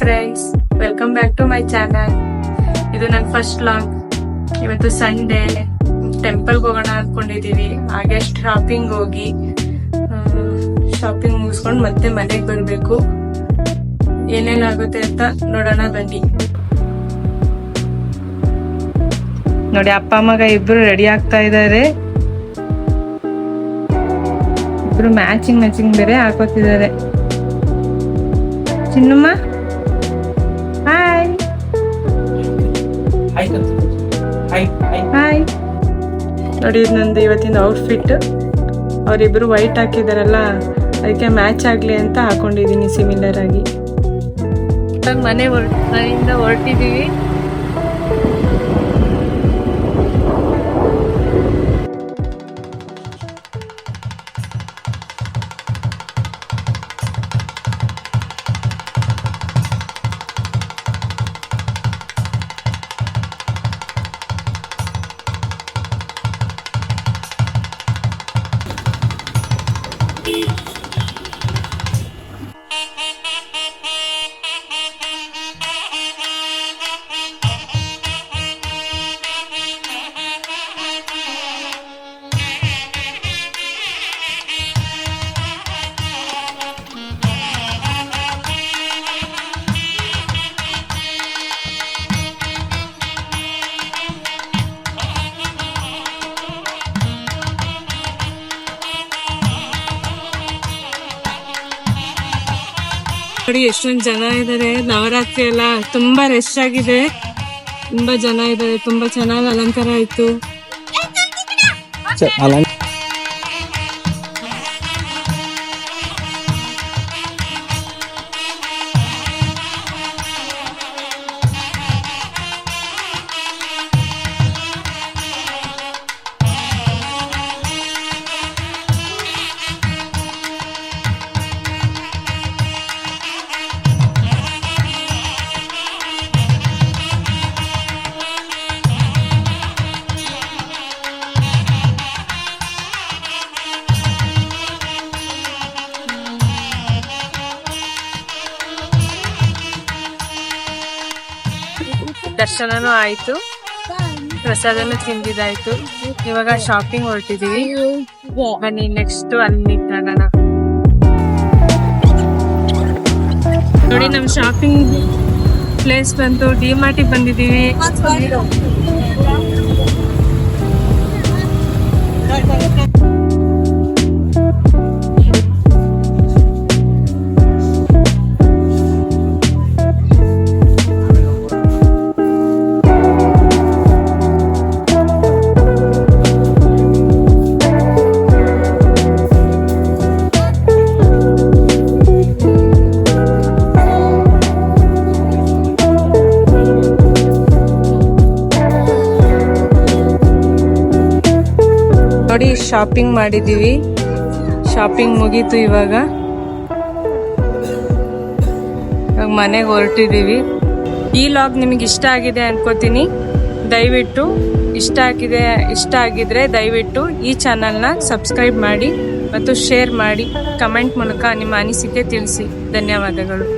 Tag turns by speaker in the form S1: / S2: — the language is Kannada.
S1: Friends, welcome back to my channel. ಇದು ನನ್ನ ಫಸ್ಟ್ ವ್ಲಾಗ್. ಇವತ್ತು ಸಂಡೇ, ಟೆಂಪಲ್ಗೆ ಹೋಗೋಣ ಅನ್ಕೊಂಡಿದೀವಿ. ಹಾಗೆ ಶಾಪಿಂಗ್ ಹೋಗಿ ಶಾಪಿಂಗ್ ಮುಗಿಸ್ಕೊಂಡು ಮತ್ತೆ ಮನೆಗೆ ಬರ್ಬೇಕು. ಏನೇನಾಗುತ್ತೆ ಅಂತ ನೋಡೋಣ ಬನ್ನಿ. ನೋಡಿ, ಅಪ್ಪ ಮಗ ಇಬ್ರು ರೆಡಿ ಆಗ್ತಾ ಇದ್ದಾರೆ. ಇಬ್ರು ಮ್ಯಾಚಿಂಗ್ ಬೇರೆ ಹಾಕೋತಿದ್ದಾರೆ. ಚಿನ್ನಮ್ಮ, ಹಾಯ್ ಹಾಯ್. ನೋಡಿ, ಇದು ನಂದು ಇವತ್ತಿನ ಔಟ್ಫಿಟ್. ಅವರಿಬ್ರು ವೈಟ್ ಹಾಕಿದಾರಲ್ಲ, ಅದಕ್ಕೆ ಮ್ಯಾಚ್ ಆಗ್ಲಿ ಅಂತ ಹಾಕೊಂಡಿದೀನಿ ಸಿಮಿಲರ್ ಆಗಿ. ಮನೆಯಿಂದ ಹೊರಟಿದೀವಿ. ನೋಡಿ, ಎಷ್ಟೊಂದು ಜನ ಇದ್ದಾರೆ. ನವರಾತ್ರಿ ಎಲ್ಲ ತುಂಬಾ ರಶ್ ಆಗಿದೆ. ತುಂಬಾ ಜನ ಇದ್ದಾರೆ. ತುಂಬಾ ಚೆನ್ನಾಗಿ ಅಲಂಕಾರ ಆಯ್ತು. ದರ್ಶನನೂ ಆಯ್ತು, ಪ್ರಸಾದನೂ ತಿಂದಿದ್ದಾಯ್ತು. ಇವಾಗ ಶಾಪಿಂಗ್ ಹೊರಟಿದೀವಿ. ಬನ್ನಿ, ನೆಕ್ಸ್ಟ್ ಅಲ್ಲಿ ಕಾಣೋಣ. ನೋಡಿ, ನಮ್ ಶಾಪಿಂಗ್ ಪ್ಲೇಸ್ ಬಂತು. ಡಿಮಾರ್ಟಿಗೆ ಬಂದಿದೀವಿ. ನೋಡಿ, ಶಾಪಿಂಗ್ ಮಾಡಿದೀವಿ. ಶಾಪಿಂಗ್ ಮುಗೀತು. ಇವಾಗ ಮನೆಗೆ ಹೊರಟಿದೀವಿ. ಈ ವ್ಲಾಗ್ ನಿಮಗೆ ಇಷ್ಟ ಆಗಿದೆ ಅನ್ಕೋತೀನಿ. ದಯವಿಟ್ಟು ಇಷ್ಟ ಆಗಿದ್ರೆ ದಯವಿಟ್ಟು ಈ ಚಾನಲ್ನ ಸಬ್ಸ್ಕ್ರೈಬ್ ಮಾಡಿ ಮತ್ತು ಶೇರ್ ಮಾಡಿ. ಕಮೆಂಟ್ ಮೂಲಕ ನಿಮ್ಮ ಅನಿಸಿಕೆ ತಿಳಿಸಿ. ಧನ್ಯವಾದಗಳು.